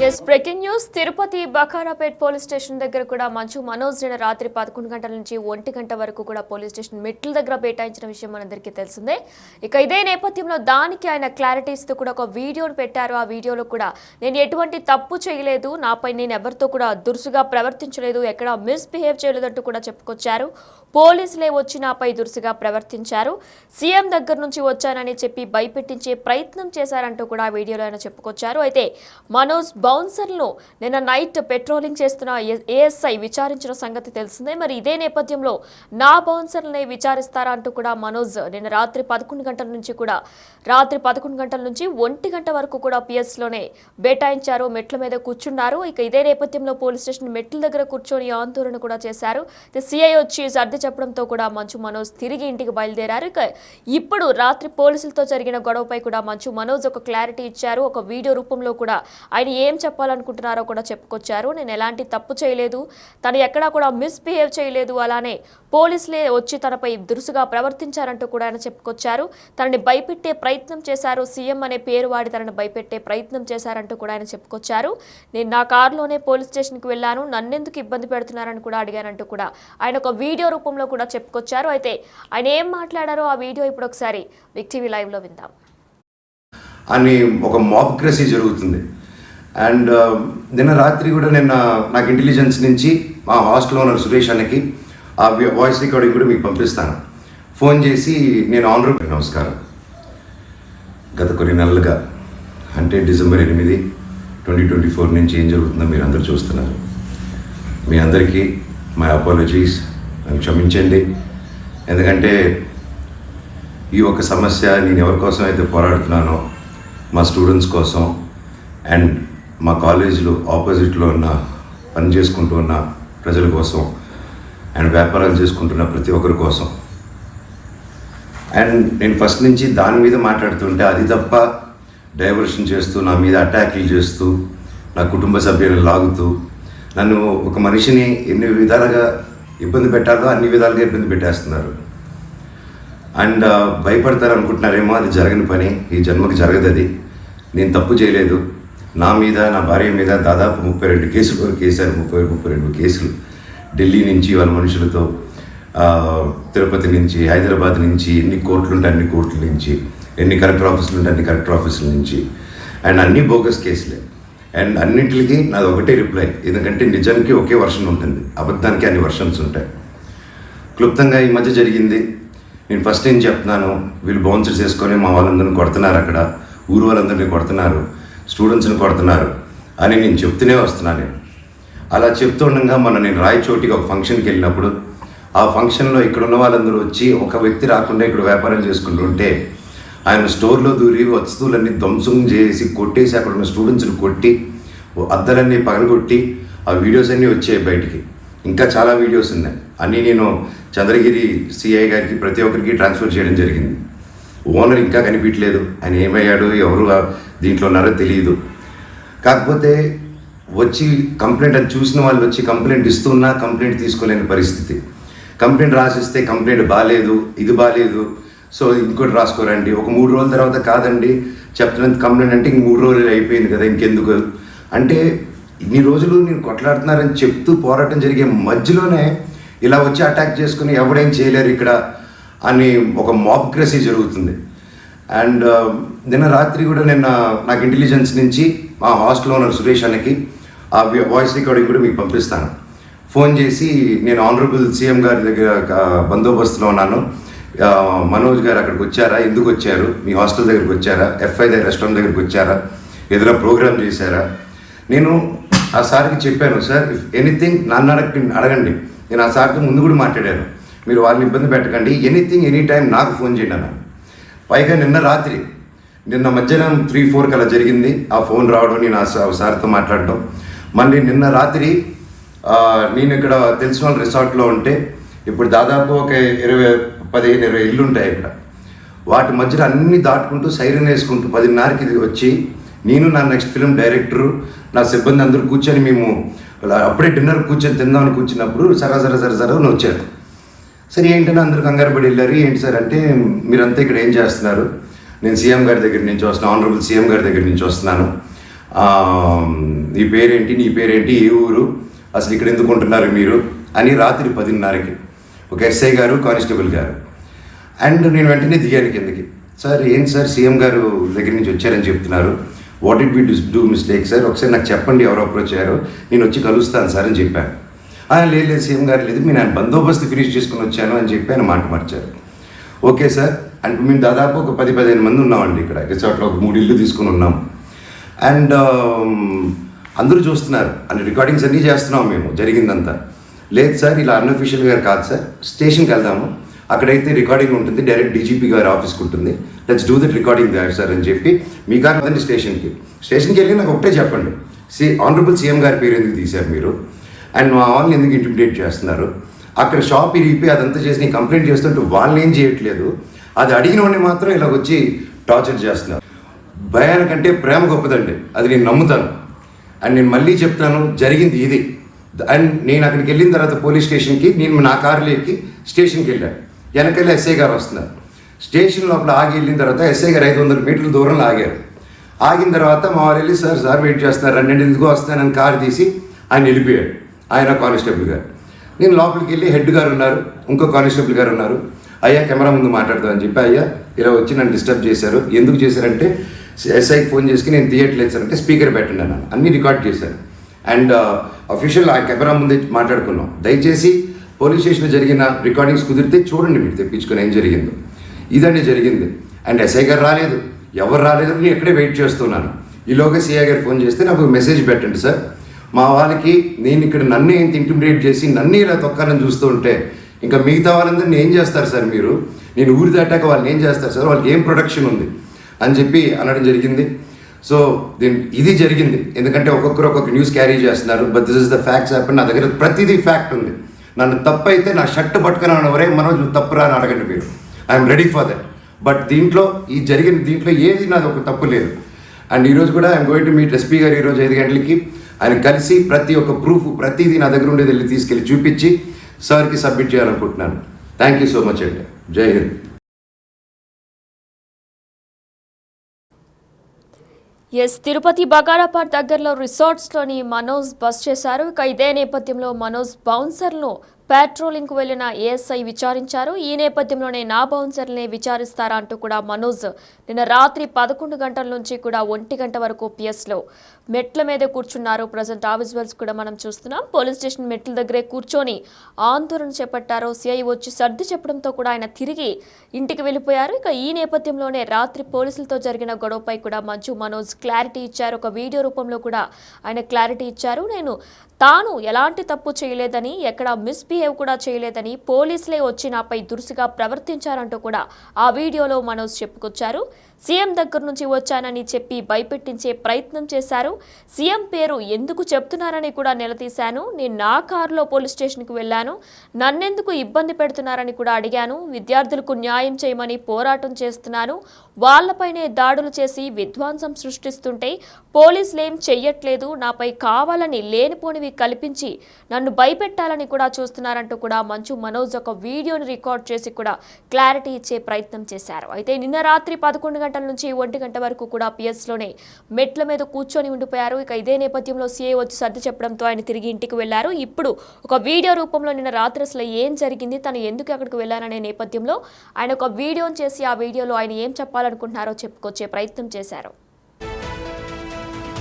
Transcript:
Breaking news. Tirupati Bakarapet police station దగ్గర కూడా మంచు మనోజ్ నిన్న రాత్రి 11 గంటల నుంచి 1 గంట వరకు కూడా పోలీస్ స్టేషన్ మెట్ల దగ్గర బైఠాయించిన విషయం మనందరికీ తెలిసిందే. ఇక ఇదే నేపథ్యంలో దానికి ఆయన క్లారిటీ ఇస్తూ కూడా ఒక వీడియోను పెట్టారు. ఆ వీడియోలో కూడా నేను ఎటువంటి తప్పు చేయలేదు, నాపై నేను ఎవరితో కూడా దురుసుగా ప్రవర్తించలేదు, ఎక్కడ మిస్బిహేవ్ చేయలేదంటూ కూడా చెప్పుకొచ్చారు. పోలీసులే వచ్చి నాపై దురుసుగా ప్రవర్తించారు, సీఎం దగ్గర నుంచి వచ్చానని చెప్పి భయపెట్టించే ప్రయత్నం చేశారంటూ కూడా ఆ వీడియోలో ఆయన చెప్పుకొచ్చారు. అయితే మనోజ్ బౌన్సర్లను నిన్న నైట్ పెట్రోలింగ్ చేస్తున్న ఏఎస్ఐ విచారించిన సంగతి తెలిసిందే. మరి ఇదే నేపథ్యంలో నా బౌన్సర్లనే విచారిస్తారా అంటూ కూడా మనోజ్ నిన్న రాత్రి 11 గంటల నుంచి 1 గంట వరకు కూడా పిఎస్లోనే బైఠాయించారు, మెట్ల మీద కూర్చున్నారు. ఇక ఇదే నేపథ్యంలో పోలీస్ స్టేషన్ మెట్ల దగ్గర కూర్చొని ఆందోళన కూడా చేశారు. సిఐ వచ్చి సర్ది చెప్పడంతో కూడా మంచు మనోజ్ తిరిగి ఇంటికి బయలుదేరారు. ఇక ఇప్పుడు రాత్రి పోలీసులతో జరిగిన గొడవపై కూడా మంచు మనోజ్ ఒక క్లారిటీ ఇచ్చారు. ఒక వీడియో రూపంలో కూడా ఆయన ఏం చెప్పాలనుకుంటున్నారో కూడా చెప్పుకొచ్చారు. నేను ఎలాంటి తప్పు చేయలేదు, తను ఎక్కడా కూడా మిస్బిహేవ్ చేయలేదు, అలానే పోలీసులే వచ్చి తనపై దురుసుగా ప్రవర్తించారంటూ కూడా ఆయన చెప్పుకొచ్చారు. తనని భయపెట్టే ప్రయత్నం చేశారు, సీఎం అనే పేరు వాడి తనని భయపెట్టే ప్రయత్నం చేశారంటూ కూడా ఆయన చెప్పుకొచ్చారు. నేను నా కారులోనే పోలీస్ స్టేషన్కి వెళ్ళాను, నన్నెందుకు ఇబ్బంది పెడుతున్నారని కూడా అడిగానంటూ కూడా ఆయన ఒక వీడియో రూపంలో కూడా చెప్పుకొచ్చారు. అయితే ఆయన ఏం మాట్లాడారో ఆ వీడియో ఇప్పుడు ఒకసారి బిగ్ టీవీ లైవ్లో విందాం. అని ఒక మాబ్క్రసీ జరుగుతుంది. అండ్ నిన్న రాత్రి కూడా నాకు ఇంటెలిజెన్స్ నుంచి మా హాస్టల్ ఓనర్ సురేష్ అన్నకి ఆ వాయిస్ రికార్డింగ్ కూడా మీకు పంపిస్తాను. ఫోన్ చేసి నేను ఆనరబుల్ నమస్కారం, గత కొన్ని నెలలుగా అంటే డిసెంబర్ 8, 2024 నుంచి ఏం జరుగుతుందో మీరు అందరూ చూస్తున్నారు. మీ అందరికీ మై అపాలజీస్, నన్ను క్షమించండి. ఎందుకంటే ఈ ఒక సమస్య నేను ఎవరి కోసం అయితే పోరాడుతున్నానో మా స్టూడెంట్స్ కోసం అండ్ మా కాలేజీలో ఆపోజిట్లో ఉన్న పని చేసుకుంటూ ఉన్న ప్రజల కోసం అండ్ వ్యాపారాలు చేసుకుంటున్న ప్రతి ఒక్కరి కోసం. అండ్ నేను ఫస్ట్ నుంచి దాని మీద మాట్లాడుతుంటే అది తప్ప డైవర్షన్ చేస్తూ నా మీద అటాక్లు చేస్తూ నా కుటుంబ సభ్యులను లాగుతూ నన్ను ఒక మనిషిని ఎన్ని విధాలుగా ఇబ్బంది పెట్టాలో అన్ని విధాలుగా ఇబ్బంది పెట్టేస్తున్నారు. అండ్ భయపడతారు అనుకుంటున్నారేమో, అది జరగని పని, ఈ జన్మకి జరగదు. అది నేను తప్పు చేయలేదు. నా మీద, నా భార్య మీద దాదాపు 32 కేసులు వరకు వేశారు. 32 కేసులు ఢిల్లీ నుంచి వాళ్ళ మనుషులతో, తిరుపతి నుంచి, హైదరాబాద్ నుంచి, ఎన్ని కోర్టులు ఉంటే అన్ని కోర్టుల నుంచి, ఎన్ని కలెక్టర్ ఆఫీసులు ఉంటే అన్ని కలెక్టర్ ఆఫీసుల నుంచి, అండ్ అన్ని బోగస్ కేసులే. అండ్ అన్నింటికి నాది ఒకటే రిప్లై, ఎందుకంటే నిజానికి ఒకే వర్షన్ ఉంటుంది, అబద్ధానికి అన్ని వర్షన్స్ ఉంటాయి. క్లుప్తంగా ఈ మధ్య జరిగింది. నేను ఫస్ట్ ఏం చెప్తున్నాను, వీళ్ళు బౌన్సర్స్ చేసుకొని మా వాళ్ళందరినీ కొడుతున్నారు, అక్కడ ఊరు వాళ్ళందరినీ కొడుతున్నారు, స్టూడెంట్స్ని కొడుతున్నారు అని నేను చెప్తూనే వస్తున్నాను. అలా చెప్తుండగా నేను రాయచోటికి ఒక ఫంక్షన్కి వెళ్ళినప్పుడు ఆ ఫంక్షన్లో ఇక్కడ ఉన్న వాళ్ళందరూ వచ్చి ఒక వ్యక్తి రాకుండా ఇక్కడ వ్యాపారం చేసుకుంటుంటే ఆయన స్టోర్లో దూరి వస్తువులన్నీ ధ్వంసం చేసి కొట్టేసి అక్కడ ఉన్న స్టూడెంట్స్ని కొట్టి అద్దలన్నీ పగలగొట్టి ఆ వీడియోస్ అన్నీ వచ్చాయి బయటికి. ఇంకా చాలా వీడియోస్ ఉన్నాయి. అన్నీ నేను చంద్రగిరి సిఐ గారికి ప్రతి ఒక్కరికి ట్రాన్స్ఫర్ చేయడం జరిగింది. ఓనర్ ఇంకా కనిపించలేదు, ఆయన ఏమయ్యాడు, ఎవరు దీంట్లో ఉన్నారో తెలియదు. కాకపోతే వచ్చి కంప్లైంట్ అది చూసిన వాళ్ళు వచ్చి కంప్లైంట్ ఇస్తున్నా కంప్లైంట్ తీసుకోలేని పరిస్థితి. కంప్లైంట్ రాసిస్తే కంప్లైంట్ బాగాలేదు, ఇది బాగాలేదు, సో ఇంకోటి రాసుకోరండి. ఒక 3 రోజుల తర్వాత కాదండి చెప్తున్నది కంప్లైంట్ అంటే ఇంక 3 రోజులు అయిపోయింది కదా, ఇంకెందుకు అంటే ఇన్ని రోజులు నేను కొట్లాడుతున్నారని చెప్తూ పోరాటం జరిగే మధ్యలోనే ఇలా వచ్చి అటాక్ చేసుకుని ఎవడేం చేయలేరు ఇక్కడ అని ఒక మాబ్క్రసీ జరుగుతుంది. అండ్ నిన్న రాత్రి కూడా నాకు ఇంటెలిజెన్స్ నుంచి మా హాస్టల్ ఓనర్ సురేష్ అన్నకి ఆ వాయిస్ రికార్డింగ్ కూడా మీకు పంపిస్తాను. ఫోన్ చేసి నేను ఆనరబుల్ సీఎం గారి దగ్గర బందోబస్తులో ఉన్నాను, మనోజ్ గారు అక్కడికి వచ్చారా, ఎందుకు వచ్చారు, మీ హాస్టల్ దగ్గరికి వచ్చారా, ఎఫ్ఐ రెస్టారెంట్ దగ్గరికి వచ్చారా, ఏదైనా ప్రోగ్రామ్ చేశారా. నేను ఆ సార్కి చెప్పాను, సార్ ఇఫ్ ఎనీథింగ్ నన్ను అడగండి. నేను ఆ సార్తో ముందు కూడా మాట్లాడాను, మీరు వాళ్ళని ఇబ్బంది పెట్టకండి, ఎనీథింగ్ ఎనీ టైం నాకు ఫోన్ చేయండి అన్నాను. పైగా నిన్న మధ్యాహ్నం 3-4 అలా జరిగింది ఆ ఫోన్ రావడం, నేను ఆ సార్తో మాట్లాడడం. మళ్ళీ నిన్న రాత్రి నేను ఇక్కడ తెలిసిన వాళ్ళ రిసార్ట్లో ఉంటే ఇప్పుడు దాదాపు ఒక 15-20 ఇల్లు ఉంటాయి ఇక్కడ. వాటి మధ్యలో అన్నీ దాటుకుంటూ సైరన్ వేసుకుంటూ 10:30కి వచ్చి నేను నా నెక్స్ట్ ఫిల్మ్ డైరెక్టరు నా సిబ్బంది అందరూ కూర్చొని మేము అప్పుడే డిన్నర్ కూర్చొని తిందామని కూర్చున్నప్పుడు సరే అని వచ్చారు. సరే ఏంటంటే అందరూ కంగారు పడి వెళ్ళారు. ఏంటి సార్ అంటే, మీరంతా ఇక్కడ ఏం చేస్తున్నారు, నేను సీఎం గారి దగ్గర నుంచి వస్తున్నాను, ఆనరబుల్ సీఎం గారి దగ్గర నుంచి వస్తున్నాను, నీ పేరేంటి, నీ పేరేంటి, ఏ ఊరు, అసలు ఇక్కడ ఎందుకు ఉంటున్నారు మీరు అని రాత్రి 10:30కి ఒక ఎస్ఐ గారు, కానిస్టేబుల్ గారు. అండ్ నేను వెంటనే దిగాను కిందకి. సార్ ఏంటి సార్ సీఎం గారు దగ్గర నుంచి వచ్చారని చెప్తున్నారు, what did we do mistake sir, ఒకసారి నాకు చెప్పండి ఎవరు అప్రోచ్ అయ్యారో, నేను వచ్చి కలుస్తాను సార్ అని చెప్పాను. లేదు సీఎం గారు లేదు, నేను ఆయన బందోబస్తు ఫినిష్ చేసుకుని వచ్చాను అని చెప్పి ఆయన మాట మార్చారు. ఓకే సార్, అంటే మేము దాదాపు ఒక 10-15 మంది ఉన్నామండి ఇక్కడ రిసార్ట్లో, ఒక 3 ఇళ్ళు తీసుకుని ఉన్నాం. అండ్ అందరూ చూస్తున్నారు, అన్ని రికార్డింగ్స్ అన్నీ చేస్తున్నాం మేము జరిగిందంతా. లేదు సార్ ఇలా అన్అఫీషియల్ గారు కాదు సార్, స్టేషన్కి వెళ్దాము, అక్కడైతే రికార్డింగ్ ఉంటుంది, డైరెక్ట్ డీజీపీ గారి ఆఫీస్కి ఉంటుంది, let's do that recording that sir అని చెప్పి మీ కారు కదండి స్టేషన్కి వెళ్ళి నాకు ఒకటే చెప్పండి, ఆనరబుల్ సీఎం గారి పేరు ఎందుకు తీశారు మీరు, అండ్ మా వాళ్ళని ఎందుకు ఇంటిమిడేట్ చేస్తున్నారు, అక్కడ షాప్ ఇరిపి అదంతా చేసి నేను కంప్లైంట్ చేస్తుంటే వాళ్ళని ఏం చేయట్లేదు, అది అడిగిన వాడిని మాత్రం ఇలా వచ్చి టార్చర్ చేస్తున్నారు. భయానికంటే ప్రేమ గొప్పదండి, అది నేను నమ్ముతాను. అండ్ నేను మళ్ళీ చెప్తాను, జరిగింది ఇది. అండ్ నేను అక్కడికి వెళ్ళిన తర్వాత పోలీస్ స్టేషన్కి నేను నా కారులో ఎక్కి స్టేషన్కి వెళ్ళాను. వెనకెళ్ళి ఎస్ఐ గారు వస్తున్నారు. స్టేషన్ లోపల ఆగి వెళ్ళిన తర్వాత ఎస్ఐ గారు 500 మీటర్ల దూరంలో ఆగారు. ఆగిన తర్వాత మా వాళ్ళు వెళ్ళి సార్ వెయిట్ చేస్తున్నారు, 2 ఎందుకు వస్తానని కారు తీసి ఆయన వెళ్ళిపోయాడు, ఆయన కానిస్టేబుల్ గారు. నేను లోపలికి వెళ్ళి హెడ్ గారు ఉన్నారు, ఇంకో కానిస్టేబుల్ గారు ఉన్నారు. అయ్యా కెమెరా ముందు మాట్లాడదాం అని చెప్పి, అయ్యా ఇలా వచ్చి నన్ను డిస్టర్బ్ చేశారు, ఎందుకు చేశారంటే ఎస్ఐకి ఫోన్ చేసి నేను తీయట్లేదు సార్ అంటే స్పీకర్ పెట్టండి అన్నాను, అన్నీ రికార్డ్ చేశారు. అండ్ అఫీషియల్ ఆ కెమెరా ముందే మాట్లాడుకున్నాం. దయచేసి పోలీస్ స్టేషన్లో జరిగిన రికార్డింగ్స్ కుదిరితే చూడండి, మీరు తెప్పించుకొని ఏం జరిగిందో. ఇదండి జరిగింది. అండ్ ఎస్ఐ గారు రాలేదు, ఎవరు రాలేదు, నేను ఎక్కడే వెయిట్ చేస్తున్నాను. ఈలోగా సిఐ గారు ఫోన్ చేస్తే నాకు మెసేజ్ పెట్టండి సార్, మా వాళ్ళకి నేను ఇక్కడ నన్ను ఏంటి ఇంటిమిడేట్ చేసి నన్ను ఇలా తొక్కాలని చూస్తూ ఉంటే ఇంకా మిగతా వాళ్ళందరినీ ఏం చేస్తారు సార్ మీరు, నేను ఊరి దాటాక వాళ్ళని ఏం చేస్తారు సార్, వాళ్ళకి ఏం ప్రొటెక్షన్ ఉంది అని చెప్పి అనడం జరిగింది. సో ఇది జరిగింది, ఎందుకంటే ఒక్కొక్కరు ఒక్కొక్క న్యూస్ క్యారీ చేస్తున్నారు, but this is the facts happen. నా దగ్గర ప్రతిదీ ఫ్యాక్ట్ ఉంది. నన్ను తప్పు అయితే నా షర్ట్ పట్టుకుని ఎవరే మనోజ్ తప్పురా అని అడగండి మీరు, I'm ready for that. But దీంట్లో దీంట్లో ఏది నాది ఒక తప్పు లేదు. అండ్ ఈరోజు కూడా I'm going to meet SP గారు ఈరోజు 5 గంటలకి. ఆయన కలిసి ప్రతి ఒక్క ప్రూఫ్ ప్రతిదీ నా దగ్గర ఉండేది వెళ్ళి తీసుకెళ్ళి చూపించి సార్కి సబ్మిట్ చేయాలనుకుంటున్నాను. థ్యాంక్ యూ సో మచ్ అండి. జై హింద్. తిరుపతి బగారాపాడ్ దగ్గరలో రిసార్ట్స్లోని మనోజ్ బస్ చేశారు. ఇక ఇదే నేపథ్యంలో మనోజ్ బౌన్సర్లను పెట్రోలింగ్కు వెళ్లిన ఏఎస్ఐ విచారించారు. ఈ నేపథ్యంలోనే నా బౌన్సర్లనే విచారిస్తారా అంటూ కూడా మనోజ్ నిన్న రాత్రి 11 గంటల నుంచి కూడా 1 గంట వరకు పిఎస్లో మెట్ల మీద కూర్చున్నారు. ప్రజెంట్ ఆ విజువల్స్ కూడా మనం చూస్తున్నాం. పోలీస్ స్టేషన్ మెట్ల దగ్గరే కూర్చొని ఆందోళన చేపట్టారు. సిఐ వచ్చి సర్ది చెప్పడంతో కూడా ఆయన తిరిగి ఇంటికి వెళ్ళిపోయారు. ఇక ఈ నేపథ్యంలోనే రాత్రి పోలీసులతో జరిగిన గొడవపై కూడా మంచు మనోజ్ క్లారిటీ ఇచ్చారు. ఒక వీడియో రూపంలో కూడా ఆయన క్లారిటీ ఇచ్చారు. తాను ఎలాంటి తప్పు చేయలేదని, ఎక్కడ మిస్బిహేవ్ కూడా చేయలేదని, పోలీసులే వచ్చి నాపై దురుసుగా ప్రవర్తించారంటూ కూడా ఆ వీడియోలో మనోజ్ చెప్పుకొచ్చారు. సీఎం దగ్గర నుంచి వచ్చానని చెప్పి భయపెట్టించే ప్రయత్నం చేశారు. సీఎం పేరు ఎందుకు చెప్తున్నారని కూడా నిలదీశాను. నేను నా కారులో పోలీస్ స్టేషన్కి వెళ్ళాను, నన్నెందుకు ఇబ్బంది పెడుతున్నారని కూడా అడిగాను. విద్యార్థులకు న్యాయం చేయమని పోరాటం చేస్తున్నాను, వాళ్లపైనే దాడులు చేసి విధ్వంసం సృష్టిస్తుంటే పోలీసులేం చెయ్యట్లేదు, నాపై కావాలని లేనిపోనివి కల్పించి నన్ను భయపెట్టాలని కూడా చూస్తున్నారంటూ కూడా మంచు మనోజ్ ఒక వీడియోని రికార్డ్ చేసి కూడా క్లారిటీ ఇచ్చే ప్రయత్నం చేశారు. అయితే నిన్న రాత్రి 11 గంటల నుంచి 1 గంట వరకు కూడా పిఎస్లోనే మెట్ల మీద కూర్చొని ఉండిపోయారు. ఇక ఇదే నేపథ్యంలో సీఐ వచ్చి సర్ది చెప్పడంతో ఆయన తిరిగి ఇంటికి వెళ్లారు. ఇప్పుడు ఒక వీడియో రూపంలో నిన్న రాత్రి అసలు ఏం జరిగింది, తను ఎందుకు అక్కడికి వెళ్లారనే నేపథ్యంలో ఆయన ఒక వీడియోని చేసి ఆ వీడియోలో ఆయన ఏం చెప్పాలనుకుంటున్నారో చెప్పుకొచ్చే ప్రయత్నం చేశారు.